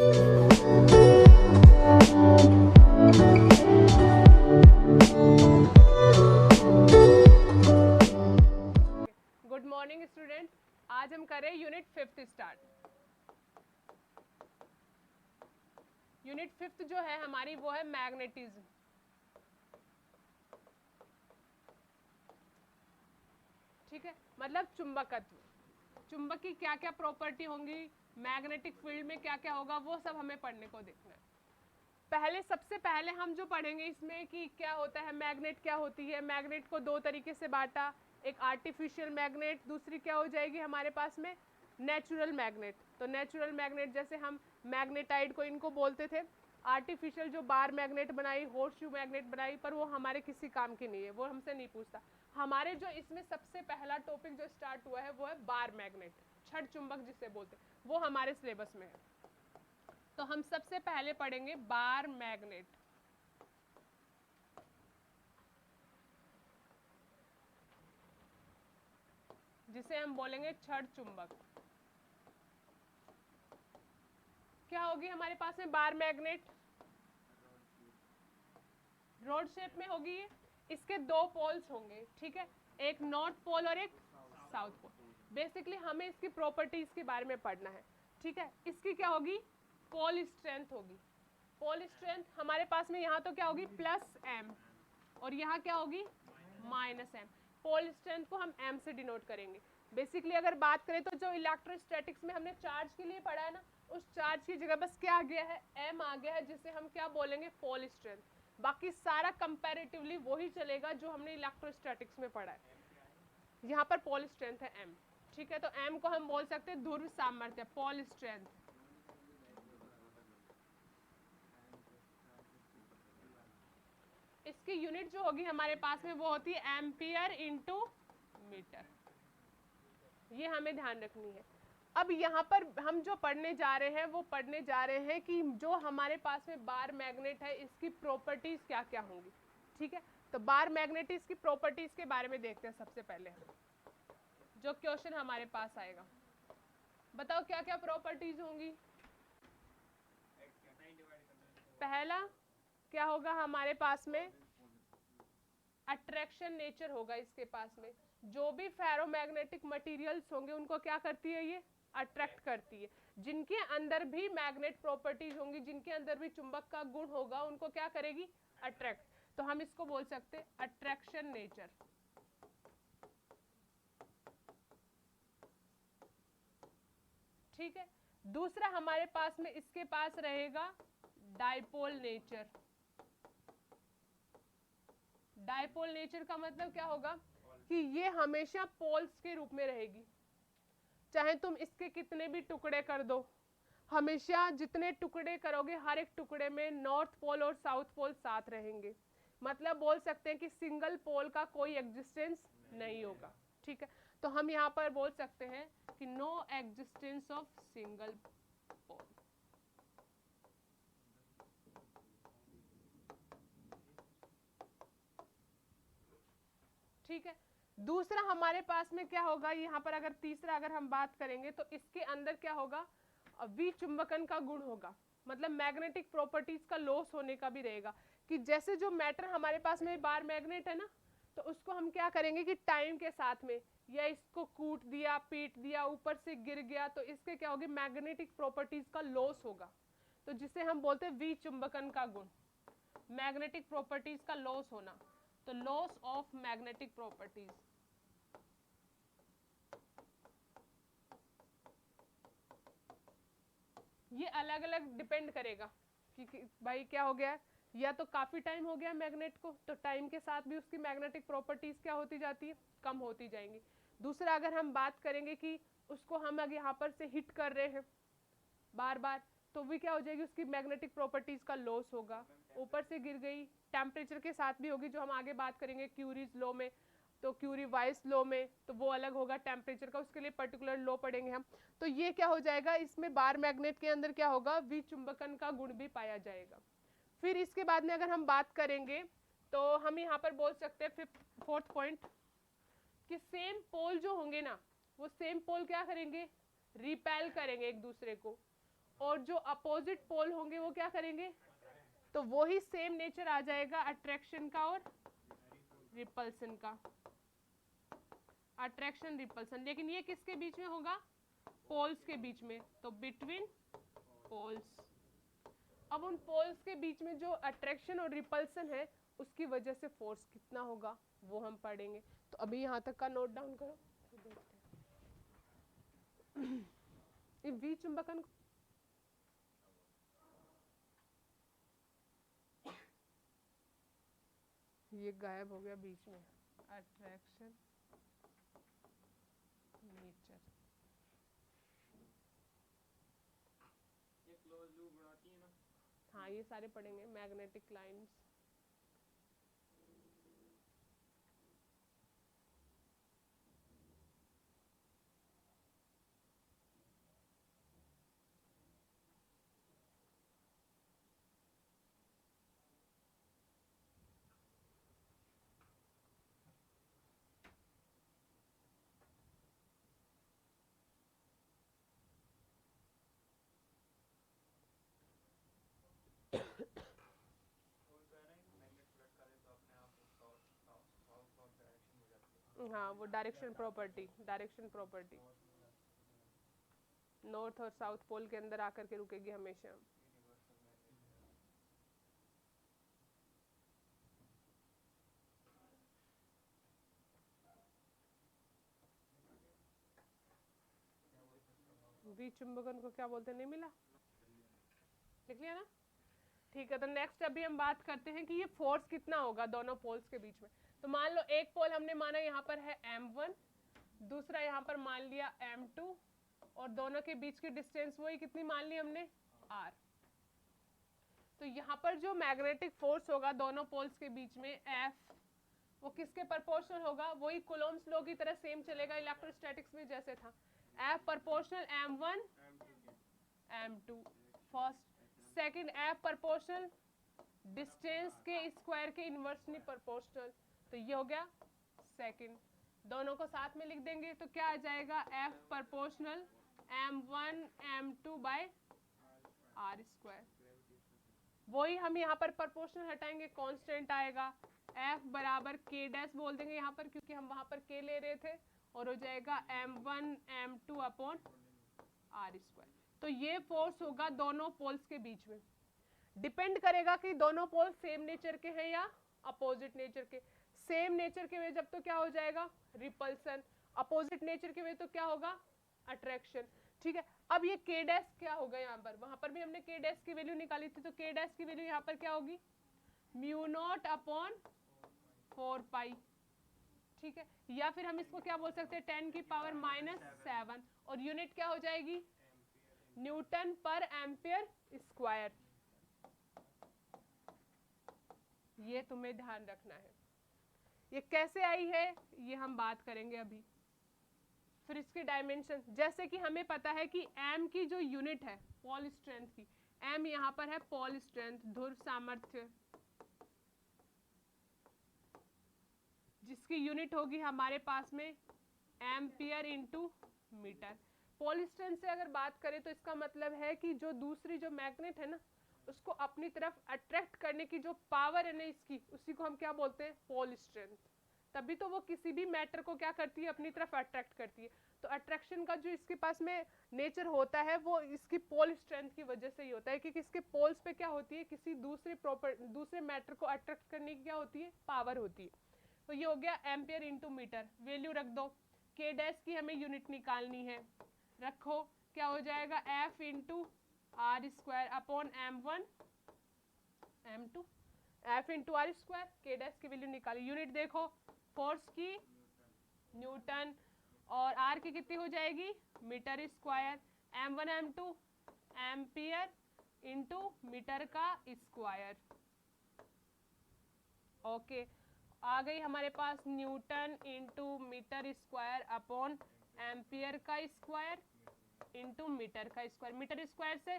Good morning student, आज हम करें यूनिट 5 स्टार्ट। यूनिट 5 जो है हमारी वो है मैग्नेटिज्म। ठीक है, मतलब चुंबकत्व। चुंबक की क्या क्या प्रॉपर्टी होंगी, मैग्नेटिक फील्ड में क्या क्या होगा, वो सब हमें पढ़ने को देखना है। सबसे पहले हम जो पढ़ेंगे इसमें कि क्या होता है मैग्नेट, क्या होती है। मैग्नेट को दो तरीके से बांटा, एक आर्टिफिशियल मैग्नेट, दूसरी क्या हो जाएगी हमारे पास में नेचुरल मैग्नेट। तो नेचुरल मैग्नेट जैसे हम मैग्नेटाइड को इनको बोलते थे। आर्टिफिशियल जो बार मैग्नेट बनाई, होर्सशू मैग्नेट बनाई, पर वो हमारे किसी काम की नहीं है, वो हमसे नहीं पूछता। हमारे जो इसमें सबसे पहला टॉपिक जो स्टार्ट हुआ है वो है बार मैग्नेट, छड़ चुंबक जिसे बोलते हैं, वो हमारे सिलेबस में है। तो हम सबसे पहले पढ़ेंगे बार मैग्नेट। जिसे हम बोलेंगे छड़ चुंबक। क्या होगी हमारे पास में बार मैग्नेट, रोड शेप में होगी ये। इसके दो पोल्स होंगे, ठीक है, एक नॉर्थ पोल और एक साउथ पोल। बेसिकली हमें इसकी प्रॉपर्टीज के बारे में पढ़ना है। ठीक है, इसकी क्या होगी, पोल स्ट्रेंथ होगी। पोल स्ट्रेंथ हमारे पास में यहाँ तो क्या होगी प्लस एम, और यहाँ क्या होगी माइनस एम। पोल स्ट्रेंथ को हम एम से डिनोट करेंगे। बेसिकली अगर बात करें तो जो इलेक्ट्रोस्टैटिक्स में हमने चार्ज के लिए पढ़ा है ना, उस चार्ज की जगह बस क्या आ गया है, एम आ गया है, जिसे हम क्या बोलेंगे पोल स्ट्रेंथ। बाकी सारा कंपैरेटिवली वही चलेगा जो हमने इलेक्ट्रोस्टैटिक्स में पढ़ा है। यहाँ पर पोल स्ट्रेंथ है एम। ठीक है, तो एम को हम बोल सकते हैं ध्रुव सामर्थ्य, पोल स्ट्रेंथ। इसकी यूनिट जो होगी हमारे पास में वो होती है एम्पियर इंटू मीटर। ये हमें ध्यान रखनी है। अब यहाँ पर हम जो पढ़ने जा रहे हैं वो पढ़ने जा रहे हैं कि जो हमारे पास में बार मैग्नेट है इसकी प्रॉपर्टीज क्या क्या होंगी। ठीक है, तो बार मैग्नेटिस की प्रॉपर्टीज के बारे में देखते हैं। सबसे पहले जो क्वेश्चन हमारे पास आएगा, बताओ क्या क्या प्रॉपर्टीज होंगी। पहला क्या होगा हमारे पास में, अट्रैक्शन नेचर होगा इसके पास में। जो भी फेरोमैग्नेटिक मटेरियल्स होंगे उनको क्या करती है ये, अट्रैक्ट करती है। जिनके अंदर भी मैग्नेट प्रॉपर्टीज होंगी, जिनके अंदर भी चुंबक का गुण होगा, उनको क्या करेगी, अट्रैक्ट। तो हम इसको बोल सकते हैं अट्रैक्शन नेचर। ठीक है, दूसरा हमारे पास में इसके पास रहेगा डाइपोल नेचर। डाइपोल नेचर का मतलब क्या होगा कि ये हमेशा पोल्स के रूप में रहेगी। चाहे तुम इसके कितने भी टुकड़े कर दो, हमेशा जितने टुकड़े करोगे हर एक टुकड़े में नॉर्थ पोल और साउथ पोल साथ रहेंगे। मतलब बोल सकते हैं कि सिंगल पोल का कोई एग्जिस्टेंस नहीं होगा। ठीक है, तो हम यहाँ पर बोल सकते हैं कि no existence of single pole. ठीक है, दूसरा हमारे पास में क्या होगा यहाँ पर, अगर तीसरा अगर हम बात करेंगे तो इसके अंदर क्या होगा, विचुंबकन का गुण होगा। मतलब मैग्नेटिक प्रॉपर्टीज का लॉस होने का भी रहेगा। कि जैसे जो मैटर हमारे पास में बार मैग्नेट है ना, तो उसको हम क्या करेंगे कि टाइम के साथ में या इसको कूट दिया, पीट दिया, ऊपर से गिर गया, तो इसके क्या होगी मैग्नेटिक प्रॉपर्टीज का लॉस होगा। तो जिसे हम बोलते हैं विचुंबकन का गुण, मैग्नेटिक प्रॉपर्टीज का लॉस होना। तो लॉस ऑफ मैग्नेटिक प्रॉपर्टीज। ये अलग अलग डिपेंड करेगा कि भाई क्या हो गया, या तो काफी टाइम हो गया मैग्नेट को, तो टाइम के साथ भी उसकी मैग्नेटिक प्रॉपर्टीज क्या होती जाती है, कम होती जाएंगी। दूसरा अगर हम बात करेंगे कि उसको हम अगर यहाँ पर से हिट कर रहे हैं बार बार, तो भी क्या हो जाएगी, उसकी मैग्नेटिक प्रॉपर्टीज का लॉस होगा। ऊपर से गिर गई, टेम्परेचर के साथ भी होगी, जो हम आगे बात करेंगे क्यूरीज लॉ में, तो क्यूरी वाइस लॉ में तो वो अलग होगा टेम्परेचर का, उसके लिए पर्टिकुलर लॉ पढ़ेंगे हम। तो ये क्या हो जाएगा, इसमें बार मैग्नेट के अंदर क्या होगा, विचुंबकन का गुण भी पाया जाएगा। फिर इसके बाद में अगर हम बात करेंगे तो हम यहाँ पर बोल सकते हैं फोर्थ पॉइंट कि सेम पोल जो होंगे ना, वो सेम पोल क्या करेंगे, रिपेल करेंगे एक दूसरे को। और जो अपोजिट पोल होंगे वो क्या करेंगे, तो वो ही सेम नेचर आ जाएगा अट्रैक्शन का और रिपल्सन का, अट्रैक्शन रिपल्सन। लेकिन ये किसके बीच में होगा, पोल्स के बीच में, तो बिटवीन पोल्स। अब उन पोल्स के बीच में जो अट्रैक्शन और रिपल्सन है उसकी वजह से फोर्स कितना होगा वो हम पढ़ेंगे। तो अभी यहाँ तक का नोट डाउन करो, तो देखते हैं। इस द्विचुंबकन ये गायब हो गया बीच में, अट्रैक्शन नेचर। ये क्लोज लूप बनाती है ना। हाँ ये सारे पढ़ेंगे, मैग्नेटिक लाइंस। हाँ वो direction property, direction property north और साउथ पोल के अंदर आकर के रुकेगी हमेशा। द्विचुंबकन को क्या बोलते हैं, नहीं मिला, लिख लिया ना। ठीक है, तो नेक्स्ट अभी हम बात करते हैं कि ये फोर्स कितना होगा दोनों पोल्स के बीच में। तो मान लो एक पोल हमने माना यहाँ पर है m1, दूसरा यहाँ पर मान लिया m2, और दोनों के बीच की डिस्टेंस वही कितनी मान ली हमने, r। तो यहाँ पर जो मैग्नेटिक फोर्स होगा दोनों पोल्स के बीच में F, वो किसके प्रोपोर्शनल होगा, वही कूलॉम्स लॉ की तरह सेम चलेगा इलेक्ट्रोस्टैटिक्स में जैसे था, F proportional m1 m2 first, second F proportional distance के स्क्वायर के इनवर्सली प्रोपोर्शनल, तो ये हो गया सेकंड। दोनों को साथ में लिख देंगे तो क्या आ जाएगा, F proportional m1 m2 by r square. वही हम यहाँ पर प्रोपोर्शनल हटाएंगे, कांस्टेंट आएगा, F बराबर k डैश बोल देंगे यहाँ पर क्योंकि हम वहाँ पर k ले रहे थे, और हो जाएगा m1 m2 upon r square. तो ये फोर्स होगा दोनों पोल्स के बीच में। डिपेंड करेगा कि दोनों पोल सेम नेचर के हैं या अपोजिट नेचर के। सेम नेचर के वे जब तो क्या हो जाएगा, रिपल्सन, अपोजिट नेचर के वे तो क्या होगा, अट्रैक्शन। ठीक है, अब ये k डैश क्या होगा यहाँ पर, वहां पर भी हमने k डैश की वैल्यू निकाली थी, तो k डैश की वैल्यू यहाँ पर क्या होगी, म्यू नॉट अपॉन 4 पाई। ठीक है, या फिर हम इसको क्या बोल सकते हैं, 10 की पावर -7, और यूनिट क्या हो जाएगी, न्यूटन पर एम्पियर स्क्वायर। ये तुम्हें ध्यान रखना है। ये कैसे आई है ये हम बात करेंगे अभी। फिर इसके डायमेंशन, जैसे कि हमें पता है कि m की जो यूनिट है पोल स्ट्रेंथ की, m यहाँ पर है पोल स्ट्रेंथ, ध्रुव सामर्थ्य, जिसकी यूनिट होगी हमारे पास में ampere into metre. Pole strength से अगर बात करें तो इसका मतलब है कि जो दूसरी जो मैग्नेट है ना, उसको अपनी तरफ अट्रैक्ट करने की जो पावर है ना इसकी, उसी को हम क्या बोलते हैं, पोल स्ट्रेंथ। तभी तो वो किसी भी मैटर को क्या करती है, अपनी तरफ अट्रैक्ट करती है। तो अट्रैक्शन का जो इसके पास में नेचर होता है वो इसकी पोल स्ट्रेंथ की वजह से ही होता है, क्योंकि इसके पोल्स पे क्या होती है, किसी दूसरे मैटर को अट्रैक्ट करने की क्या होती है, पावर होती है। तो ये हो गया एम्पियर इंटू मीटर। वैल्यू रख दो, के डैश की हमें यूनिट निकालनी है, रखो, क्या हो जाएगा, F into R square upon m1 m2, F into R square, K dash की वैल्यू निकाली, यूनिट देखो फोर्स की न्यूटन, और आर की कितनी हो जाएगी, metre square, m1 m2 ampere into metre का स्क्वायर। ओके, आ गई हमारे पास newton into metre square upon ampere का स्क्वायर इंटू मीटर का स्क्वायर। मीटर स्क्वायर से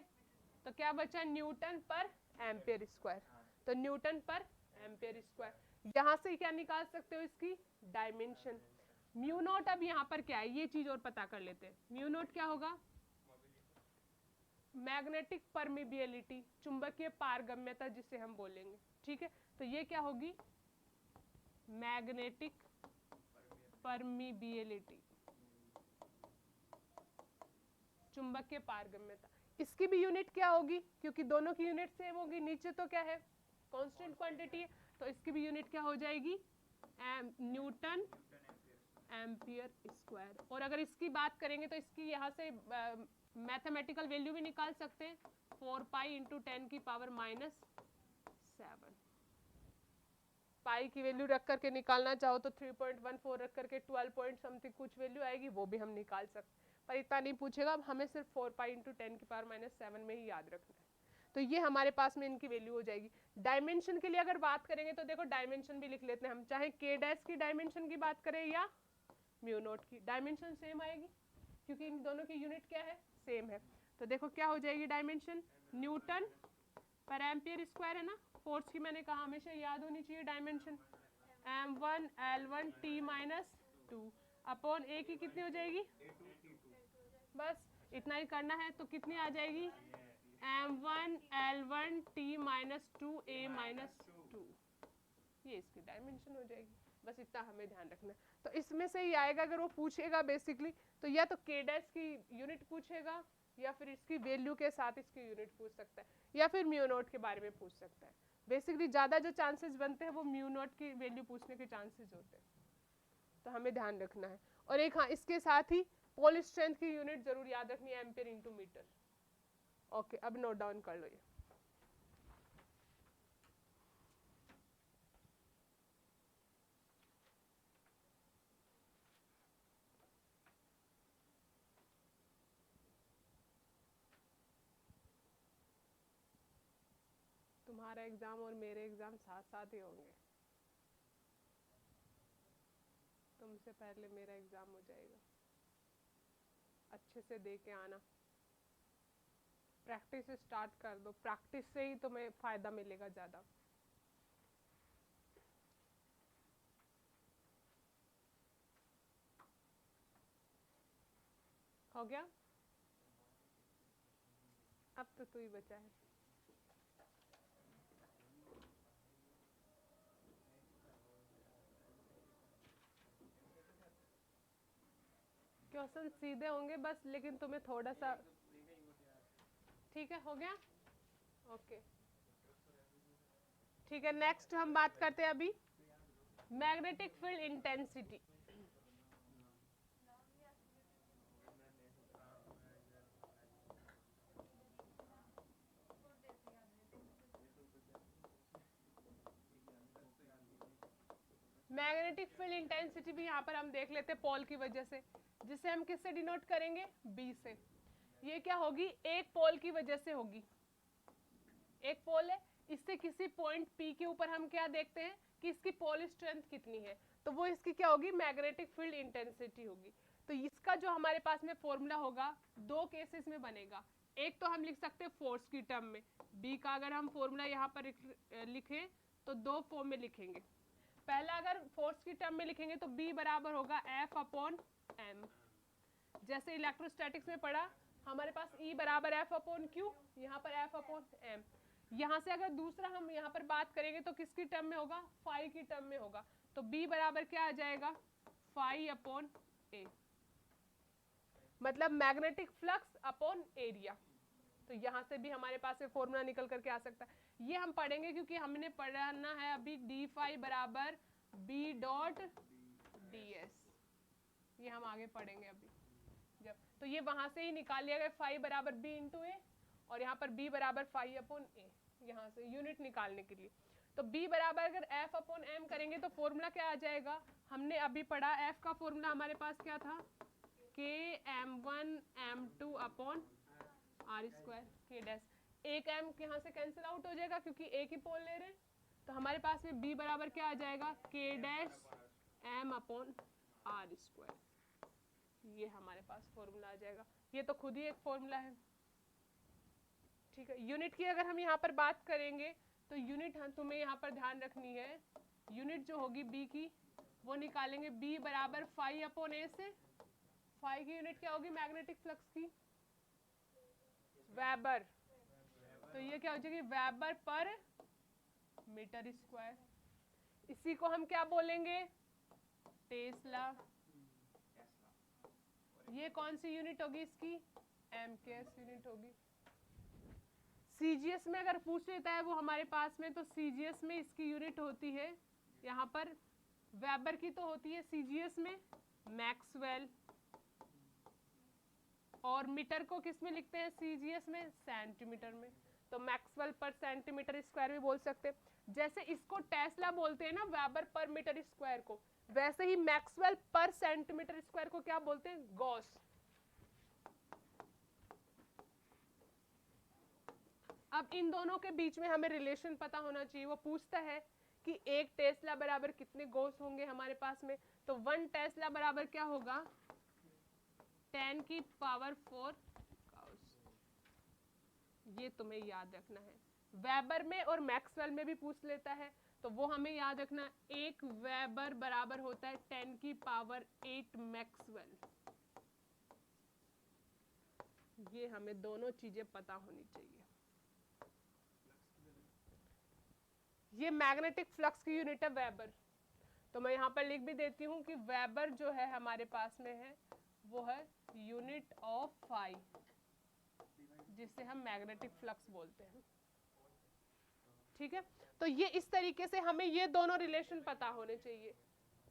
तो क्या बचा, न्यूटन पर एम्पियर स्क्वायर, तो न्यूटन पर एम्पियर स्क्वायर। यहाँ से क्या निकाल सकते हो, इसकी डायमेंशन। म्यू नॉट, अब यहाँ पर क्या है ये चीज और पता कर लेते हैं, म्यू नॉट क्या होगा, मैग्नेटिक परमिबिलिटी, चुंबकीय पारगम्यता जिसे हम बोलेंगे, ठीक है। तो ये क्या होगी, मैग्नेटिक परमिबिलिटी, चुंबकीय पारगम्यता। इसकी भी यूनिट क्या होगी, क्योंकि दोनों की यूनिट सेम होगी, नीचे तो क्या है कांस्टेंट क्वांटिटी है, तो इसकी भी यूनिट क्या हो जाएगी, न्यूटन एम्पियर स्क्वायर। और अगर इसकी बात करेंगे तो इसकी यहाँ से मैथमेटिकल वैल्यू भी निकाल सकते हैं, 4 पाई इंटू 10 की पावर -7। पाई की वैल्यू रख करके निकालना चाहो तो 3.14 रख करके 12 पॉइंट समथिंग कुछ वैल्यू आएगी, वो भी हम निकाल सकते, पर इतना नहीं पूछेगा, हमें सिर्फ 4 पाई इंटू 10 की पावर -7 में ही याद रखना है। तो ये हमारे पास में इनकी वैल्यू हो जाएगी। डायमेंशन के लिए अगर बात करेंगे तो देखो डायमेंशन भी लिख लेते हैं हम, चाहे k डैश की डायमेंशन की बात करें या म्यू नोट की, डायमेंशन सेम आएगी क्योंकि इन दोनों की यूनिट क्या है, सेम है। तो देखो क्या हो जाएगी डायमेंशन, न्यूटन पर एम्पियर स्क्वायर है ना, फोर्स की मैंने कहा हमेशा याद होनी चाहिए dimension, m1 l1 t-2 upon a की कितनी हो जाएगी, बस इतना ही करना है। तो कितनी आ जाएगी, m1 l1 t-2 a-2, ये इसकी डायमेंशन हो जाएगी। बस इतना हमें ध्यान रखना है। तो इसमें से ही आएगा, अगर वो पूछेगा बेसिकली तो या तो k डैश की यूनिट पूछेगा, या फिर इसकी वैल्यू के साथ इसकी यूनिट पूछ सकता है, या फिर म्यू नोट के बारे में पूछ सकता है। बेसिकली ज़्यादा जो चांसेस बनते हैं वो म्यू नोट की वैल्यू पूछने के चांसेस होते हैं, तो हमें ध्यान रखना है। और एक हाँ, इसके साथ ही पोल स्ट्रेंथ की यूनिट जरूर याद रखनी है, एम्पियर इंटू मीटर। ओके, अब नोट डाउन कर लो ये। तुम्हारा एग्जाम और मेरे एग्जाम साथ साथ ही होंगे, तुमसे पहले मेरा एग्जाम हो जाएगा, अच्छे से दे के आना, प्रैक्टिस स्टार्ट कर दो, प्रैक्टिस से ही तुम्हें फायदा मिलेगा ज़्यादा। हो गया, अब तो तू ही बचा है। क्वेश्चन सीधे होंगे बस, लेकिन तुम्हें थोड़ा सा, ठीक है, हो गया, ओके ठीक है। नेक्स्ट हम बात करते हैं अभी magnetic field intensity. Magnetic field intensity भी यहाँ पर हम देख लेते हैं पोल की वजह से, जिसे हम किससे डिनोट करेंगे, बी से। ये क्या होगी, एक पोल की वजह से होगी, एक पोल है, इससे किसी पॉइंट पी के ऊपर हम क्या देखते हैं कि इसकी पोल स्ट्रेंथ कितनी है, तो वो इसकी क्या होगी, मैग्नेटिक फील्ड इंटेंसिटी होगी। तो इसका जो हमारे पास में फॉर्मूला होगा, दो केसेस में बनेगा। एक तो हम लिख सकते हैं फोर्स की टर्म में, बी का अगर हम फॉर्मूला यहाँ पर लिखें तो दो फॉर्म में लिखेंगे। पहला अगर फोर्स की टर्म में लिखेंगे तो B बराबर होगा F अपॉन M, जैसे इलेक्ट्रोस्टैटिक्स में पढ़ा हमारे पास E बराबर F अपॉन Q, यहाँ पर F अपॉन M। यहाँ से अगर दूसरा हम यहाँ पर बात करेंगे तो किसकी टर्म में होगा, फाई की टर्म में होगा, तो B बराबर क्या आ जाएगा, फाई अपॉन A, मतलब मैग्नेटिक फ्लक्स अपॉन एरिया। तो यहाँ से भी हमारे पास एक फॉर्मूला निकल करके आ सकता है, ये हम पढ़ेंगे क्योंकि हमने पढ़ना है अभी डी फाई बराबर बी डॉट डी एस, ये हम आगे पढ़ेंगे अभी जब, तो ये वहां से ही निकाल लिया गया, फाई बराबर बी इंटू ए, और यहाँ पर बी बराबर फाई अपॉन ए, यहाँ से यूनिट निकालने के लिए। तो बी बराबर अगर एफ अपॉन एम करेंगे तो फॉर्मूला क्या आ जाएगा, हमने अभी पढ़ा एफ का फॉर्मूला हमारे पास क्या था, K m1 m2 upon r square K dash, एक m यहाँ से कैंसिल आउट हो जाएगा क्योंकि एक ही पोल ले रहे हैं, तो हमारे पास में b बराबर क्या आ जाएगा, K dash m upon r square, ये हमारे पास फॉर्मूला आ जाएगा। ये तो खुद ही एक फॉर्मूला है, ठीक है। यूनिट की अगर हम यहाँ पर बात करेंगे तो यूनिट तुम्हें यहाँ पर ध्यान रखनी है, यूनिट जो होगी b की वो निकालेंगे, b बराबर फाई अपॉन ए से, फाई की यूनिट क्या होगी मैग्नेटिक फ्लक्स की, वेबर, तो ये क्या हो जाएगी वेबर पर मीटर स्क्वायर। इसी को हम क्या बोलेंगे टेस्ला। ये कौन सी यूनिट होगी इसकी एमकेएस यूनिट होगी। सीजीएस में अगर पूछ लेता है वो हमारे पास में, तो सीजीएस में इसकी यूनिट होती है यहाँ पर वेबर की तो होती है सीजीएस में मैक्सवेल, और मीटर को किस में लिखते हैं सीजीएस में सेंटीमीटर में, तो मैक्सवेल पर सेंटीमीटर स्क्वायर भी बोल सकते हैं। जैसे इसको टेस्ला बोलते हैं ना वेबर पर मीटर स्क्वायर को, वैसे ही मैक्सवेल पर सेंटीमीटर स्क्वायर को क्या बोलते हैं गॉस। अब इन दोनों के बीच में हमें रिलेशन पता होना चाहिए। वो पूछता है कि एक टेस्ला बराबर कितने गॉस होंगे हमारे पास में, तो 1 टेस्ला बराबर क्या होगा 10 की पावर 4 गॉस। ये तुम्हें याद रखना है। वेबर में और मैक्सवेल में भी पूछ लेता है, तो वो हमें याद रखना, एक वेबर बराबर होता है 10 की पावर 8 मैक्सवेल। ये हमें दोनों चीजें पता होनी चाहिए। ये मैग्नेटिक फ्लक्स की यूनिट है वेबर, तो मैं यहाँ पर लिख भी देती हूँ कि वेबर जो है हमारे पास में है वो है यूनिट ऑफ फाई, जिसे हम मैग्नेटिक फ्लक्स बोलते हैं। ठीक है, तो ये इस तरीके से हमें ये दोनों रिलेशन पता होने चाहिए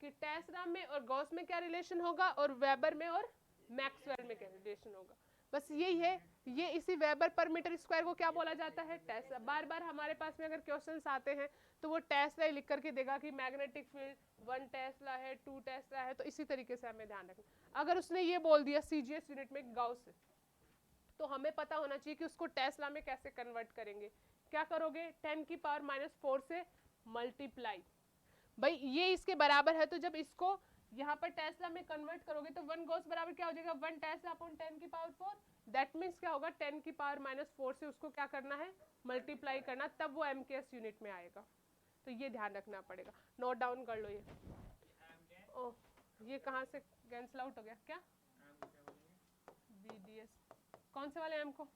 कि टेस्ला में और गॉस में क्या रिलेशन होगा और वेबर में और मैक्सवेल में क्या रिलेशन होगा। बस यही है। ये इसी वेबर पर मीटर स्क्वायर को क्या बोला जाता है टेस्ला। बार बार हमारे पास में अगर क्वेश्चंस आते हैं तो वो टेस्ला ही लिख करके देगा कि मैग्नेटिक फील्ड 1 टेस्ला है 2 टेस्ला है, तो इसी तरीके से हमें ध्यान रखना। अगर उसने ये बोल दिया सीजीएस यूनिट में गॉस, तो हमें पता होना चाहिए कि उसको टेस्ला में कैसे कन्वर्ट करेंगे। क्या करोगे 10 की पावर -4 से मल्टीप्लाई, भाई ये इसके बराबर है, तो जब इसको यहाँ पर टेस्ला में कन्वर्ट करोगे तो 1 गॉस बराबर क्या हो जाएगा 1 टेस्ला अपॉन 10 की पावर 4। दैट मीन्स क्या होगा 10 की पावर -4 से उसको क्या करना है मल्टीप्लाई करना, तब वो एमकेएस यूनिट में आएगा। तो ये ध्यान रखना पड़ेगा, नोट डाउन कर लो ये। ओह ये कहाँ से कैंसिल आउट हो गया क्या बीडीएस, कौन से वाले एम को,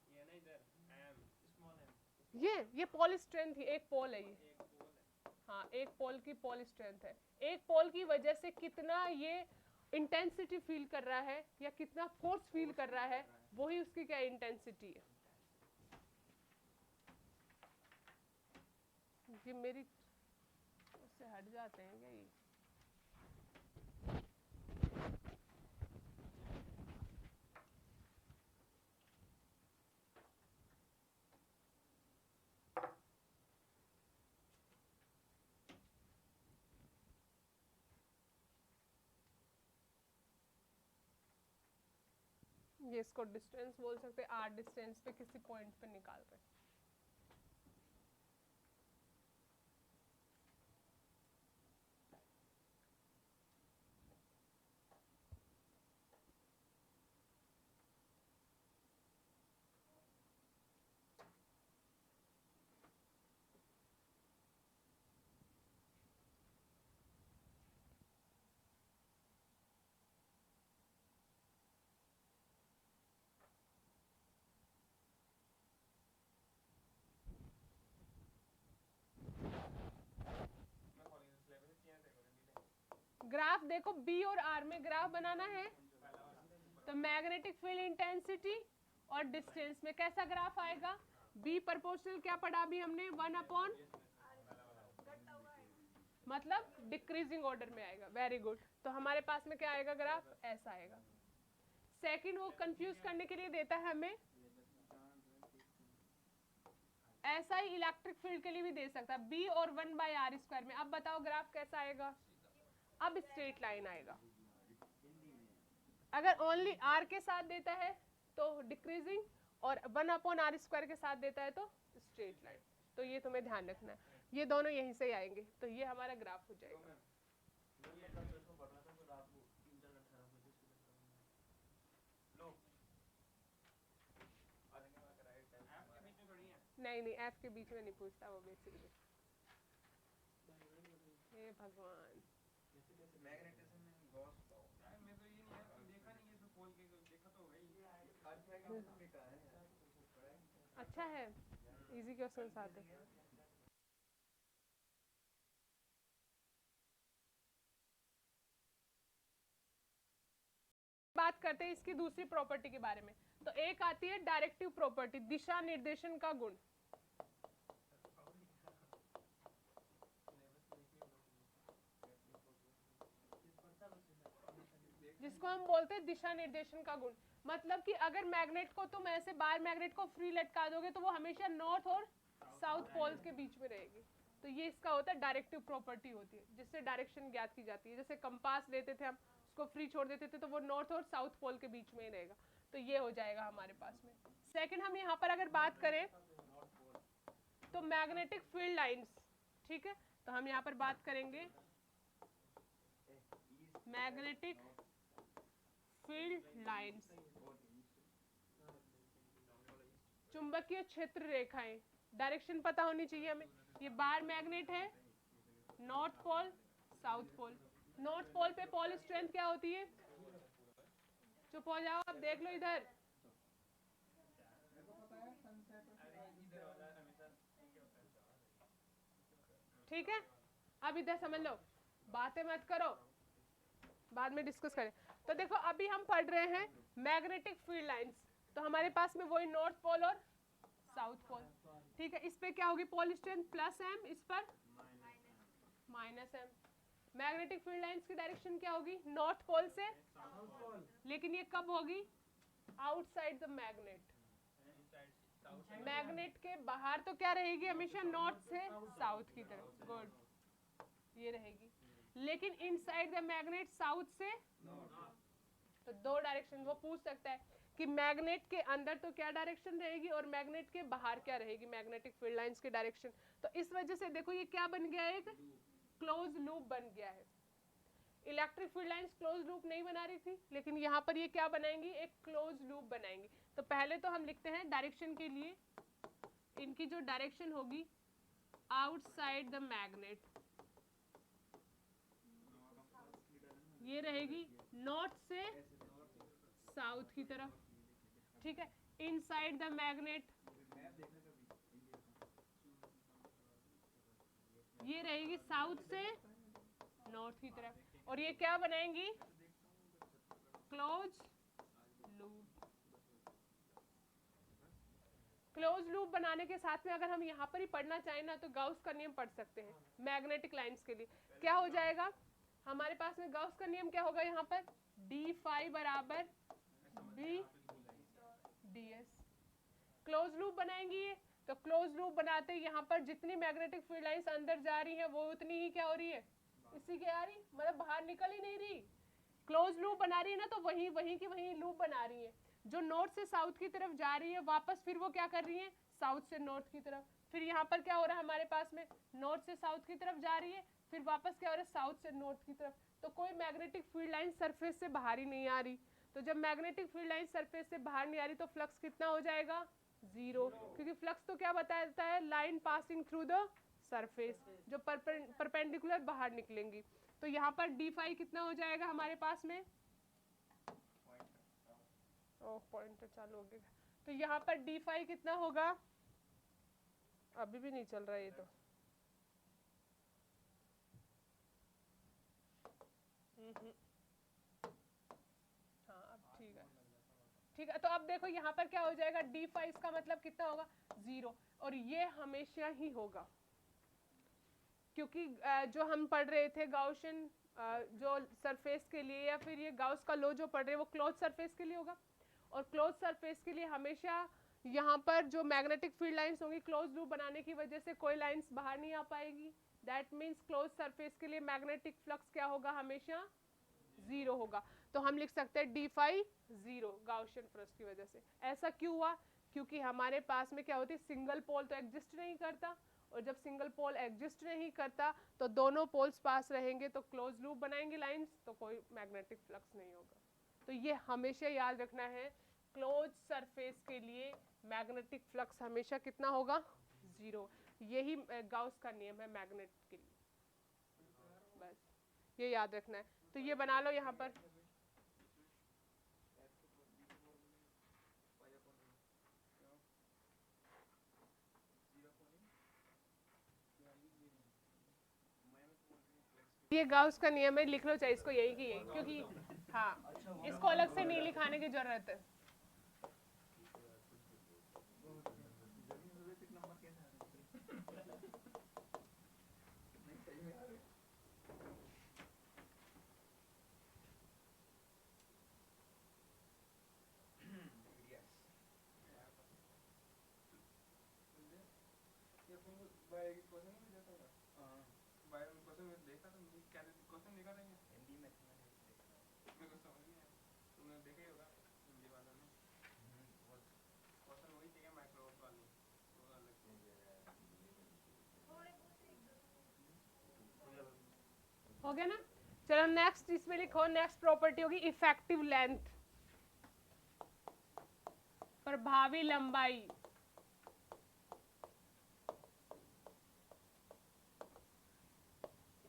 ये ना इधर एम स्मॉल एम, ये पोल स्ट्रेंथ ही एक पोल है ये, एक पोल है। हाँ एक पोल की पोल स्ट्रेंथ है। एक पोल की वजह से कितना ये इंटेंसिटी फील कर रहा है या कितना फोर्स फील कर रहा है, वही उसकी क्या इंटेंसिटी है। ये मेरी उससे हट जाते हैं क्या ये, ये इसको डिस्टेंस बोल सकते हैं, आर डिस्टेंस पे किसी पॉइंट पे निकाल रहे हैं। ग्राफ देखो बी और आर में ग्राफ बनाना है, तो मैग्नेटिक फील्ड इंटेंसिटी और डिस्टेंस में कैसा ग्राफ आएगा, बी प्रोपोर्शनल क्या पढ़ा अभी हमने 1/, मतलब डिक्रीजिंग ऑर्डर में आएगा। वेरी गुड, तो हमारे पास में क्या आएगा ग्राफ ऐसा आएगा। सेकंड वो कंफ्यूज करने के लिए देता है हमें, ऐसा ही इलेक्ट्रिक फील्ड के लिए भी दे सकता है बी और 1/r² में। अब बताओ ग्राफ कैसा आएगा, अब स्ट्रेट लाइन आएगा। अगर ओनली आर के साथ देता है तो डिक्रीजिंग, और 1/r² के साथ देता है तो स्ट्रेट लाइन। तो ये तुम्हें ध्यान रखना है, ये दोनों यहीं से आएंगे, तो ये हमारा ग्राफ हो जाएगा। नहीं नहीं एफ के बीच में नहीं पूछता वो बेसिकली। हे भगवान, मैग्नेटिज्म में गॉस मैं तो ये नहीं देखा नहीं, ये तो पोल के देखा तो है ही। अच्छा है, इजी क्वेश्चंस आते हैं। बात करते हैं इसकी दूसरी प्रॉपर्टी के बारे में। तो एक आती है डायरेक्टिव प्रॉपर्टी, दिशा निर्देशन का गुण। जिसको हम बोलते हैं दिशा निर्देशन का गुण। मतलब कि अगर मैग्नेट को तुम ऐसे बार मैग्नेट को फ्री लटका दोगे तो वो हमेशा नॉर्थ और साउथ पोल्स के बीच में रहेगी। तो ये इसका होता है डायरेक्टिव प्रॉपर्टी होती है, जिससे डायरेक्शन ज्ञात की जाती है। जैसे कंपास लेते थे हम, उसको फ्री छोड़ देते थे तो वो नॉर्थ और साउथ पोल के बीच में ही रहेगा। तो ये हो जाएगा हमारे पास में। सेकंड, हम यहाँ पर अगर बात करें तो मैग्नेटिक फील्ड लाइंस, ठीक है, तो हम यहाँ पर बात करेंगे मैग्नेटिक फील्ड लाइंस, चुंबकीय क्षेत्र रेखाएं। डायरेक्शन पता होनी चाहिए हमें। ये बार मैग्नेट है, north pole south pole. North pole पे पोल स्ट्रेंथ क्या होती है? चुप हो जाओ, अब देख लो इधर। ठीक है, अब इधर समझ लो, बातें मत करो, बाद में डिस्कस करें। तो देखो अभी हम पढ़ रहे हैं मैग्नेटिक फील्ड लाइंस। तो हमारे पास में वही नॉर्थ पोल और साउथ पोल, ठीक है। इस पे क्या होगी पोल स्ट्रेंथ प्लस एम, इस पर minus m. Magnetic field lines की डायरेक्शन क्या होगी? नॉर्थ पोल से, लेकिन ये कब होगी? Outside the magnet. मैग्नेट के बाहर तो क्या रहेगी? हमेशा नॉर्थ से साउथ की तरफ। गुड, ये रहेगी। लेकिन इनसाइड द मैग्नेट साउथ से, तो दो डायरेक्शन वो पूछ सकता है कि मैग्नेट के अंदर तो क्या डायरेक्शन रहेगी और मैग्नेट के बाहर क्या रहेगी मैग्नेटिक फील्ड लाइंस की डायरेक्शन। तो इस वजह से देखो ये क्या बन गया, एक क्लोज लूप बन गया है। Electric field lines close loop नहीं बना रही थी, लेकिन यहाँ पर ये क्या बनाएंगी? एक क्लोज लूप बनाएंगी। तो पहले तो हम लिखते हैं डायरेक्शन के लिए, इनकी जो डायरेक्शन होगी आउटसाइड द मैग्नेट, ये रहेगी नॉर्थ से साउथ की तरफ, ठीक है। इनसाइड द मैग्नेट ये रहेगी साउथ से नॉर्थ की तरफ। और ये क्या बनाएंगी? Close loop. क्लोज लूप बनाने के साथ में अगर हम यहाँ पर ही पढ़ना चाहें ना, तो गाउस का नियम पढ़ सकते हैं मैग्नेटिक लाइंस के लिए। क्या हो जाएगा हमारे पास में? गाउस का नियम क्या होगा यहाँ पर? डी फाई बराबर B d S. Close loop बनाएंगी ये, तो क्लोज लूप बनाते यहाँ पर जितनी मैग्नेटिक फील्ड लाइंस अंदर जा रही है वो उतनी ही क्या हो रही है? इसी के आ रही, मतलब बाहर निकल ही नहीं रही। क्लोज लूप बना रही है ना, तो वहीं वहीं की वहीं लूप बना रही है। जो नॉर्थ से साउथ की तरफ जा रही है वापस फिर वो क्या कर रही है? साउथ से नॉर्थ की तरफ। फिर यहाँ पर क्या हो रहा है हमारे पास में? नॉर्थ से साउथ की तरफ जा रही है, फिर वापस क्या हो रहा है? साउथ से नॉर्थ की तरफ। तो कोई मैग्नेटिक फील्ड लाइन सरफेस से बाहर ही नहीं आ रही। तो जब मैग्नेटिक फील्ड लाइन सरफेस से बाहर नहीं आ रही तो फ्लक्स कितना हो जाएगा? जीरो। क्योंकि फ्लक्स तो क्या बताता है? Line passing through the surface, जो परपेंडिकुलर बाहर निकलेंगी। तो यहाँ पर डी फाई कितना हो जाएगा हमारे पास में? ओह, पॉइंटर चालू हो गया। तो यहाँ पर डी फाई कितना होगा? अभी भी नहीं चल रहा ये तो। हाँ अब ठीक है, ठीक है। तो अब देखो यहाँ पर क्या हो जाएगा? डी फाई इसका मतलब कितना होगा? जीरो। और ये हमेशा ही होगा, क्योंकि जो हम पढ़ रहे थे गाउसियन जो सरफेस के लिए, या फिर ये गाउस का लॉ जो पढ़ रहे हैं वो क्लोज सरफेस के लिए होगा। और क्लोज सरफेस के लिए हमेशा यहाँ पर जो मैग्नेटिक फील्ड लाइंस होंगी क्लोज लूप बनाने की वजह से कोई लाइंस बाहर नहीं आ पाएगी। दैट मीन्स क्लोज सरफेस के लिए मैग्नेटिक फ्लक्स क्या होगा? हमेशा जीरो होगा। तो हम लिख सकते हैं d phi zero, Gaussian flux की वजह से। ऐसा क्यों हुआ? क्योंकि हमारे पास में क्या होती है? सिंगल पोल तो एग्जिस्ट नहीं करता, और जब सिंगल पोल एग्जिस्ट नहीं करता तो दोनों पोल्स पास रहेंगे, तो क्लोज लूप बनाएंगे लाइंस, तो कोई मैग्नेटिक फ्लक्स नहीं होगा। तो ये हमेशा याद रखना है, क्लोज सरफेस के लिए मैग्नेटिक फ्लक्स हमेशा कितना होगा? जीरो। यही गाउस का नियम है मैग्नेट के लिए, बस ये याद रखना है। तो ये बना लो यहाँ पर। ये गाउस का नियम है, लिख लो चाहे इसको यही की यही, क्योंकि हाँ इसको अलग से नहीं लिखाने की जरूरत है। ये तुमको बायो की क्वेश्चन नहीं देता था? हाँ, बायो में क्वेश्चन में देखा तो मुझे क्या क्वेश्चन निकाल रहे हैं हिंदी में था, मेरे को समझ नहीं आया। तुमने देखा ही होगा हिंदी वाला में, क्वेश्चन वही थे माइक्रोवेव वाले, वो अलग थे। हो गया ना? चलो नेक्स्ट इसमें लिखो, नेक्स्ट प्रॉपर्टी होगी इफेक्टिव लेंथ, प्रभावी लंबाई।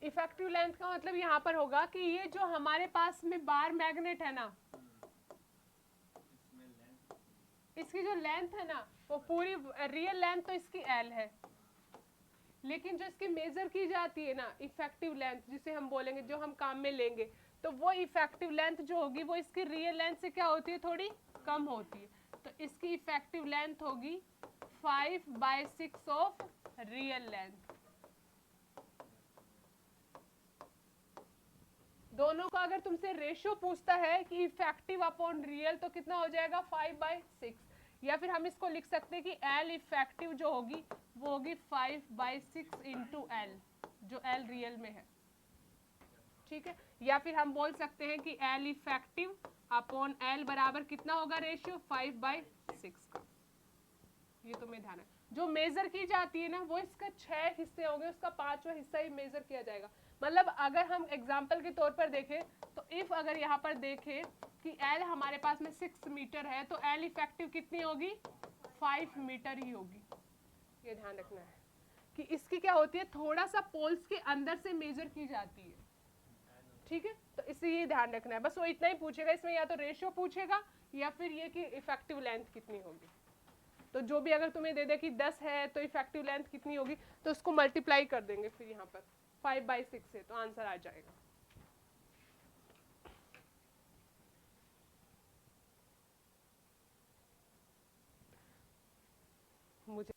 इफेक्टिव लेंथ का मतलब यहाँ पर होगा कि ये जो हमारे पास में बार मैग्नेट है ना, इसकी जो लेंथ है ना वो पूरी, रियल लेंथ तो इसकी एल है, लेकिन जो इसकी मेजर की जाती है ना इफेक्टिव लेंथ, जिसे हम बोलेंगे जो हम काम में लेंगे, तो वो इफेक्टिव लेंथ जो होगी वो इसकी रियल लेंथ से क्या होती है, थोड़ी कम होती है। तो इसकी इफेक्टिव लेंथ होगी 5/6 ऑफ रियल लेंथ। दोनों का अगर तुमसे रेशियो पूछता है कि इफेक्टिव अपॉन रियल तो कितना हो जाएगा 5/6, या फिर हम इसको लिख सकते हैं कि एल इफेक्टिव जो होगी वो होगी 5/6 इंटू एल, जो एल रियल में है, ठीक है। या फिर हम बोल सकते हैं कि एल इफेक्टिव अपॉन एल बराबर कितना होगा रेशियो 5/6 का। ये तुम्हें ध्यान है, जो मेजर की जाती है ना वो इसका 6 हिस्से होंगे, उसका 5वां हिस्सा ही मेजर किया जाएगा। मतलब अगर हम एग्जाम्पल के तौर पर देखें तो इफ अगर यहाँ पर देखें कि एल हमारे पास में 6 मीटर है तो एल इफेक्टिव कितनी होगी 5 मीटर ही होगी। ये ध्यान रखना है कि इसकी क्या होती है, थोड़ा सा पोल्स के अंदर से मेजर की जाती है, ठीक है। तो इससे ये ध्यान रखना है, बस वो इतना ही पूछेगा इसमें, या तो रेशियो पूछेगा या फिर ये कि इफेक्टिव लेंथ कितनी होगी। तो जो भी अगर तुम्हें दे दे कि 10 है तो इफेक्टिव लेंथ कितनी होगी, तो उसको मल्टीप्लाई कर देंगे फिर यहाँ पर 5/6 से, तो आंसर आ जाएगा। मुझे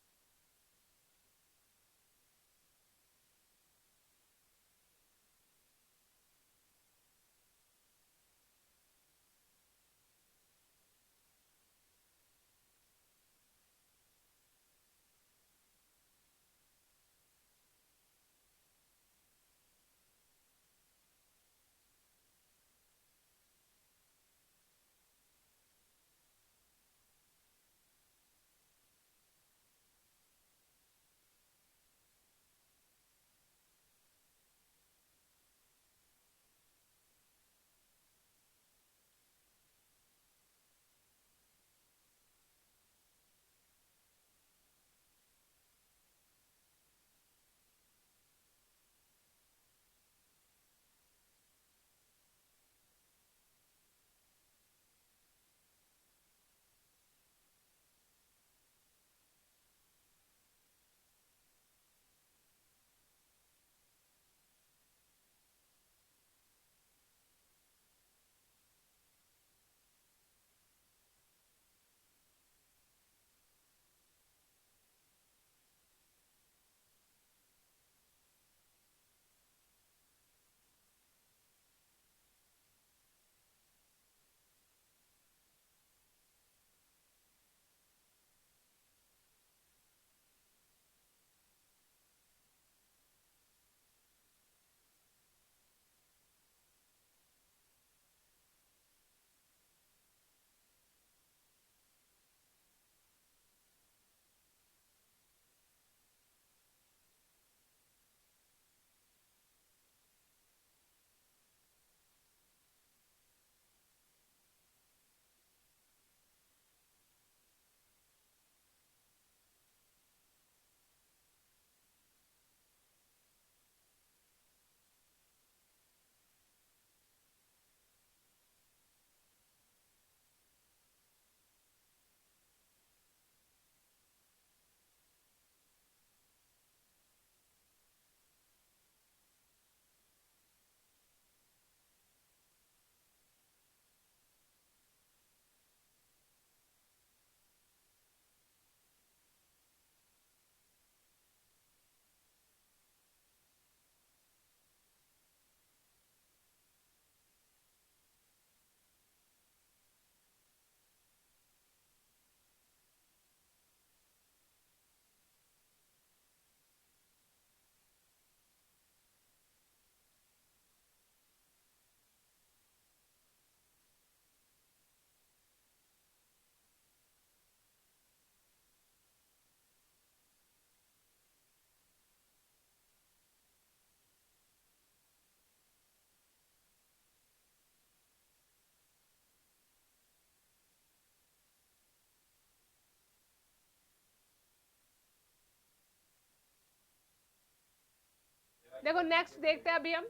देखो नेक्स्ट देखते हैं अभी हम।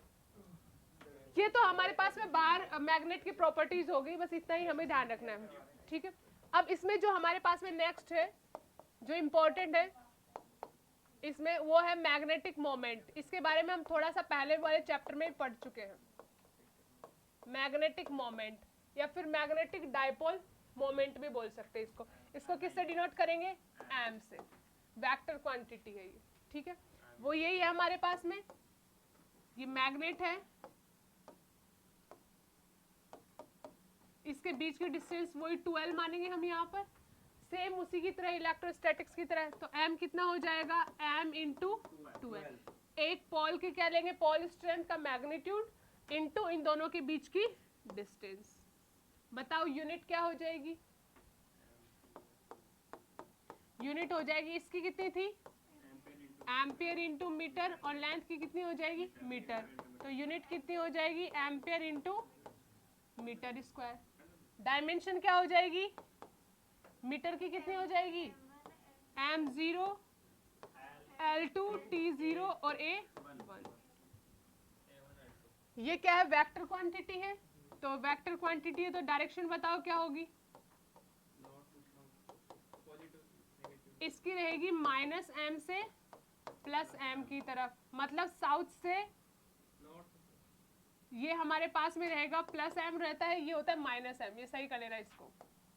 ये तो हमारे पास में बाहर मैग्नेट की प्रॉपर्टीज हो गई, बस इतना ही हमें ध्यान रखना है, ठीक है। अब इसमें जो हमारे पास में नेक्स्ट है जो इम्पोर्टेंट है इसमें, वो है मैग्नेटिक मोमेंट। इसके बारे में हम थोड़ा सा पहले वाले चैप्टर में पढ़ चुके हैं। मैग्नेटिक मोमेंट या फिर मैग्नेटिक डाइपोल मोमेंट भी बोल सकते हैं इसको। इसको किससे डिनोट करेंगे? एम से। वेक्टर क्वांटिटी है ये, ठीक है। वो यही है हमारे पास में, ये मैग्नेट है, इसके बीच की डिस्टेंस वही 12 मानेंगे हम यहाँ पर। सेम उसी की तरह इलेक्ट्रोस्टैटिक्स की तरह, तो m कितना हो जाएगा? m into 12। एक पॉल के क्या लेंगे? पॉल स्ट्रेंथ का मैग्नीट्यूड इंटू इन दोनों के बीच की डिस्टेंस। बताओ यूनिट क्या हो जाएगी? यूनिट हो जाएगी इसकी कितनी थी? एम्पियर इंटू मीटर, और लेंथ की कितनी हो जाएगी? मीटर। तो यूनिट कितनी हो जाएगी? Ampere into metre square. Dimension क्या हो जाएगी? मीटर की कितनी हो जाएगी? m0, l2, t0 और a1। ये क्या है? वेक्टर क्वांटिटी है। तो वेक्टर क्वांटिटी है तो डायरेक्शन बताओ क्या होगी? इसकी रहेगी -m से +m की तरफ, मतलब साउथ से। ये हमारे पास में रहेगा +m रहता है, ये होता है -m। ये सही कर लेना इसको,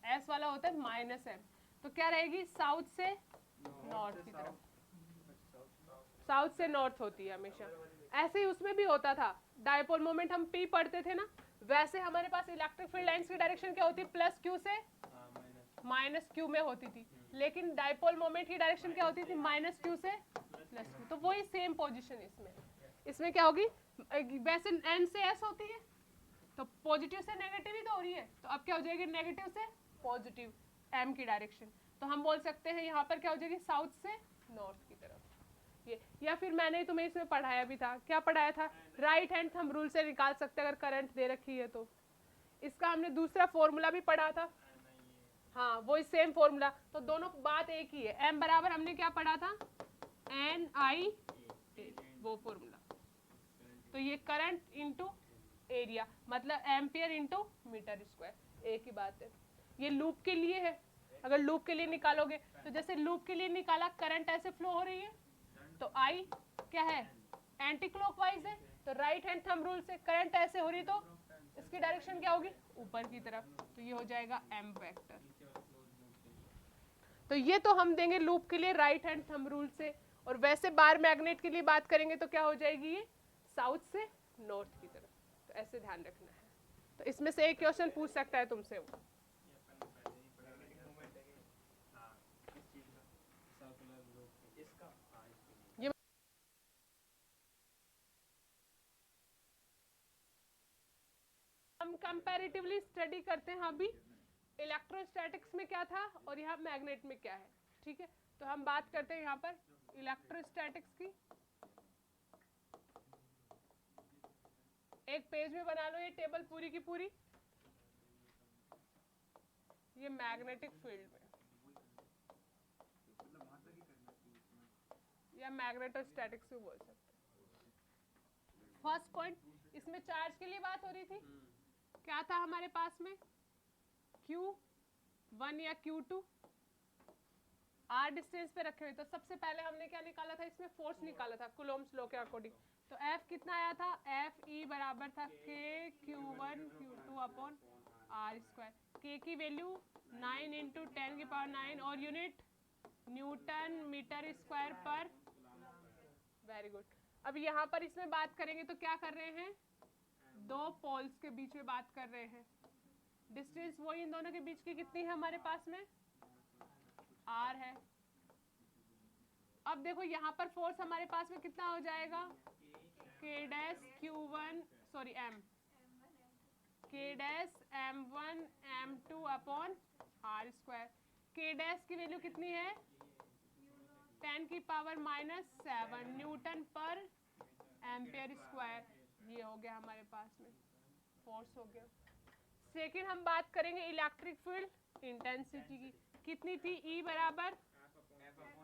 s वाला होता है -m। तो क्या रहेगी? साउथ से नॉर्थ की तरफ। साउथ से नॉर्थ होती है हमेशा। ऐसे ही उसमें भी होता था, डायपोल मोमेंट हम P पढ़ते थे ना, वैसे हमारे पास इलेक्ट्रिक फील्ड लाइंस की डायरेक्शन क्या होती है? +q से -q में होती थी। लेकिन डायपोल मोमेंट की डायरेक्शन क्या होती थी? -q से +q। तो वही सेम पोजीशन इसमें। इसमें क्या होगी? वैसे n से s होती है, तो पॉजिटिव से नेगेटिव ही तो हो रही है, तो अब क्या हो जाएगी? नेगेटिव से पॉजिटिव m की डायरेक्शन। तो हम बोल सकते हैं यहाँ पर क्या हो जाएगी? साउथ से नॉर्थ की तरफ ये। या फिर मैंने तुम्हें इसमें पढ़ाया भी था, क्या पढ़ाया था? राइट हैंड थंब रूल से निकाल सकते हैं अगर करंट दे रखी है तो। इसका हमने दूसरा फॉर्मूला भी पढ़ा था, हाँ वही सेम फॉर्मूला। तो दोनों बात एक ही है। m बराबर हमने क्या पढ़ा था? NI, वो फॉर्मूला। तो ये करंट इंटू एरिया, मतलब एम्पियर इंटू मीटर स्क्वायर, एक ही बात है। ये लूप के लिए है, अगर लूप के लिए निकालोगे तो जैसे लूप के लिए निकाला, करंट ऐसे फ्लो हो रही है, तो आई क्या है? एंटी क्लॉकवाइज है। तो राइट हैंड थंब रूल से करंट ऐसे हो रही, तो इसकी डायरेक्शन क्या होगी? ऊपर की तरफ। तो ये हो जाएगा m वेक्टर। तो ये तो हम देंगे लूप के लिए राइट हैंड थंब रूल से, और वैसे बार मैग्नेट के लिए बात करेंगे तो क्या हो जाएगी? ये साउथ से नॉर्थ की तरफ। तो ऐसे ध्यान रखना है। तो इसमें से एक क्वेश्चन पूछ सकता है तुमसे वो। ये हम कंपैरेटिवली स्टडी करते हैं अभी। इलेक्ट्रोस्टैटिक्स में क्या था और यहाँ मैग्नेट में क्या है, ठीक है। तो हम बात करते हैं यहाँ पर इलेक्ट्रोस्टैटिक्स की। एक पेज में बना लो ये टेबल पूरी की पूरी। ये मैग्नेटिक फील्ड में या मैग्नेटोस्टैटिक्स भी बोल सकते हैं। फर्स्ट पॉइंट, इसमें चार्ज के लिए बात हो रही थी। क्या था हमारे पास में? Q1 या Q2 r डिस्टेंस पे रखे हुए। तो सबसे पहले हमने क्या निकाला था? इसमें फोर्स निकाला था कूलोम्स लॉ के अकॉर्डिंग। तो F कितना आया था? Fe बराबर था K Q1 Q2 upon r square. K की वैल्यू 9 इंटू 10 की पावर 9, और यूनिट न्यूटन मीटर स्क्वायर पर। Very good. अब यहाँ पर इसमें बात करेंगे तो क्या कर रहे हैं? दो पोल्स के बीच में बात कर रहे हैं। डिस्टेंस वही इन दोनों के बीच की कितनी है हमारे पास में? r है। अब देखो यहाँ पर फोर्स हमारे पास में कितना हो जाएगा? K dash Q1 sorry M, K dash M1 M2 upon r square. K dash की वैल्यू कितनी है? 10 की पावर -7 न्यूटन पर एम्पियर स्क्वायर। ये हो गया हमारे पास में फोर्स हो गया। सेकेंड हम बात करेंगे इलेक्ट्रिक फील्ड इंटेंसिटी की। कितनी थी? E बराबर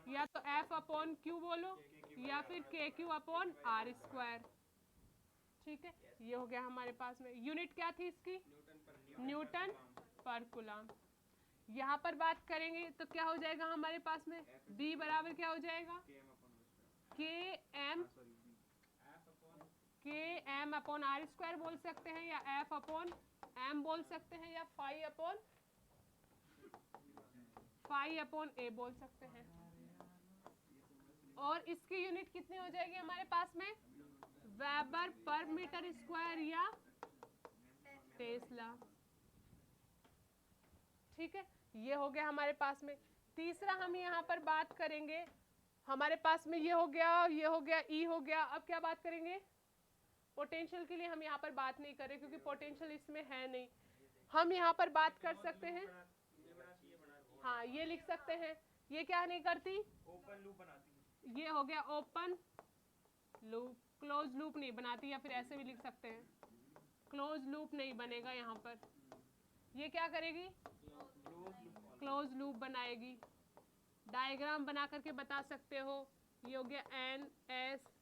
या तो F अपॉन क्यू बोलो या फिर के क्यू अपॉन आर स्क्वायर। ठीक है, ये हो गया हमारे पास में। यूनिट क्या थी इसकी? न्यूटन पर कूलम। यहाँ पर बात करेंगे तो क्या हो जाएगा हमारे पास में? B बराबर क्या हो जाएगा? के एम अपॉन आर स्क्वायर बोल सकते हैं, या F अपॉन एम बोल सकते हैं, या फाई अपॉन ए बोल सकते हैं। और इसकी यूनिट कितनी हो जाएगी हमारे पास में? वेबर पर मीटर स्क्वायर या टेस्ला। ठीक है, ये हो गया हमारे पास में। तीसरा हम यहाँ पर बात करेंगे, हमारे पास में ये हो गया, ये हो गया, ई हो गया। अब क्या बात करेंगे? पोटेंशियल के लिए हम यहाँ पर बात नहीं करें क्योंकि पोटेंशियल इसमें है नहीं। हम यहाँ पर बात कर सकते हैं, हाँ ये लिख सकते हैं। ये क्या नहीं करती? ओपन लूप बनाती। ये हो गया ओपन लूप, क्लोज लूप नहीं बनाती, या फिर ऐसे भी लिख सकते हैं क्लोज लूप नहीं बनेगा यहाँ पर। ये क्या करेगी? क्लोज लूप बनाएगी। डायग्राम बना करके बता सकते हो। ये हो गया एन एस।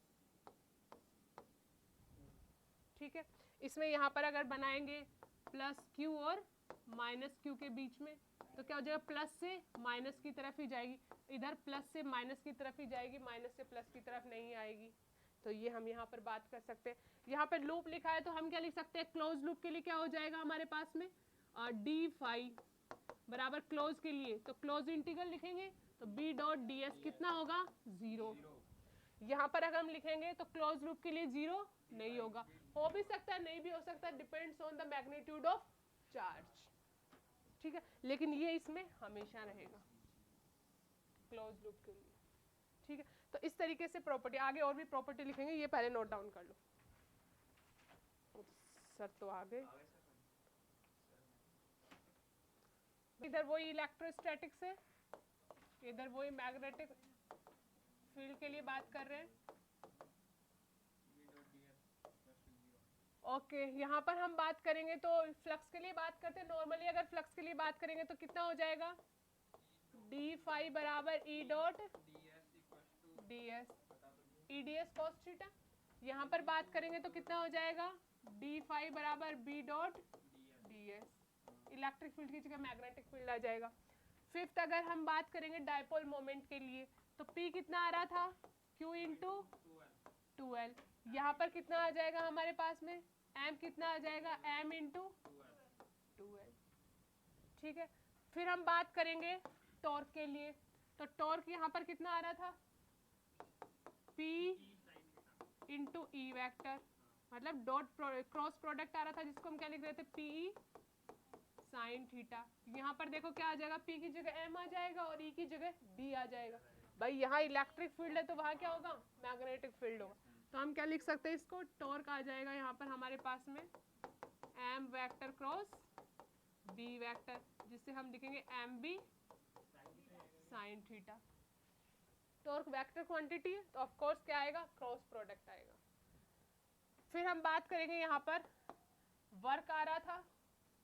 ठीक है, इसमें यहाँ पर अगर बनाएंगे प्लस क्यू और माइनस क्यू के बीच में, तो क्या हो जाएगा? प्लस से माइनस की तरफ ही जाएगी, इधर प्लस से माइनस की तरफ ही जाएगी, माइनस से प्लस की तरफ नहीं आएगी। तो ये हम यहाँ पर बात कर सकते हैं। यहाँ पर लूप लिखा है तो हम क्या लिख सकते हैं? क्लोज लूप के लिए क्या हो जाएगा हमारे पास में? डी फाई बराबर क्लोज के लिए तो क्लोज इंटीग्रल लिखेंगे तो बी डॉट डी एस कितना होगा? 0। यहाँ पर अगर हम लिखेंगे तो क्लोज लूप के लिए 0 नहीं होगा, हो भी सकता है नहीं भी हो सकता, depends on the magnitude of charge. ठीक है, लेकिन ये इसमें हमेशा रहेगा क्लोज लूप के लिए। ठीक है, तो इस तरीके से प्रॉपर्टी, आगे और भी प्रॉपर्टी लिखेंगे, ये पहले नोट डाउन कर लो। सर तो आगे इधर वही इलेक्ट्रोस्टैटिक्स है, इधर वही मैग्नेटिक फील्ड के लिए बात कर रहे हैं। ओके, यहाँ पर हम बात करेंगे तो फ्लक्स के लिए बात करते हैं। नॉर्मली अगर फ्लक्स के लिए बात करेंगे तो कितना हो जाएगा? डी फाई बराबर E dot d S, E d S cos theta. यहाँ पर बात करेंगे तो कितना हो जाएगा? डी फाई बराबर B dot d S. Electric field की जगह मैग्नेटिक फील्ड आ जाएगा। फिफ्थ अगर हम बात करेंगे डायपोल मोमेंट के लिए तो P कितना आ रहा था? Q into 2L। यहाँ पर कितना आ जाएगा हमारे पास में? M कितना आ जाएगा? M into 2L। ठीक है, फिर हम बात करेंगे टॉर्क के लिए तो टॉर्क यहाँ पर कितना आ रहा था? P इंटू ई वैक्टर, मतलब डॉट क्रॉस प्रोडक्ट आ रहा था जिसको हम क्या लिख रहे थे? PE sine theta. यहाँ पर देखो क्या आ जाएगा? P की जगह M आ जाएगा और E की जगह B आ जाएगा। भाई यहाँ इलेक्ट्रिक फील्ड है तो वहाँ क्या होगा? मैग्नेटिक फील्ड होगा। तो हम क्या लिख सकते हैं इसको? टॉर्क आ जाएगा यहाँ पर हमारे पास में M vector cross B vector, जिससे हम लिखेंगे MB sine theta. Torque vector quantity है तो ऑफ कोर्स क्या आएगा? क्रॉस प्रोडक्ट आएगा। फिर हम बात करेंगे यहाँ पर वर्क आ रहा था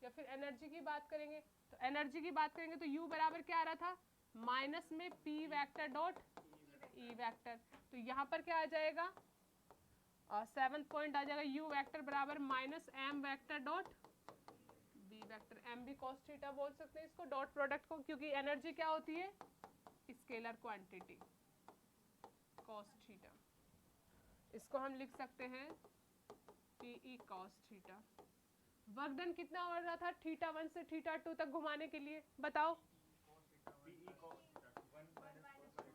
या फिर एनर्जी की बात करेंगे तो एनर्जी की बात करेंगे तो U बराबर क्या आ रहा था? माइनस में P vector dot E vector. तो यहाँ पर क्या आ जाएगा? 7th पॉइंट आ जाएगा U वेक्टर बराबर minus M vector dot B vector. M भी cos थीटा बोल सकते हैं इसको, डॉट प्रोडक्ट को, क्योंकि एनर्जी क्या होती है? Scalar quantity cos theta. इसको हम लिख सकते हैं PE cos theta. Work done कितना हो रहा था θ1 से θ2 तक घुमाने के लिए? बताओ।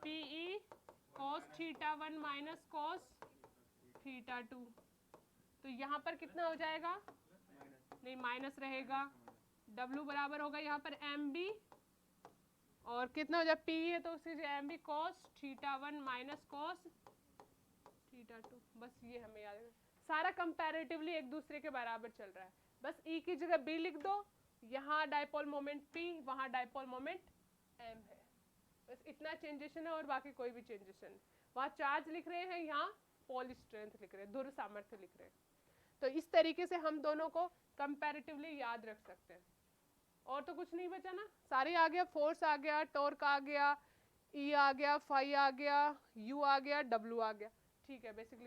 PE cos θ1 minus cos θ2। तो यहाँ पर कितना हो जाएगा? नहीं, माइनस रहेगा। W बराबर होगा यहाँ पर MB और कितना हो जाए? PE है तो उसकी MB cos θ1 माइनस cos θ2। बस ये हमें याद है। सारा कंपैरेटिवली एक दूसरे के बराबर चल रहा है। बस E की जगह B लिख दो, यहाँ डायपोल मोमेंट P, वहाँ डायपोल मोमेंट M है। बस इतना चेंजेशन है और बाकी कोई भी चेंजेशन नहीं। वहाँ चार्ज लिख रहे हैं, यहाँ पोल स्ट्रेंथ लिख रहे हैं, ध्रुव सामर्थ्य लिख रहे हैं। तो इस तरीके से हम दोनों को कंपैरेटिवली याद रख सकते हैं। और तो कुछ नहीं बचा ना, सारे आ गया। फोर्स आ गया, टॉर्क आ गया, ई आ गया, फाई आ गया, यू आ गया, डब्ल्यू आ गया। ठीक है, बेसिकली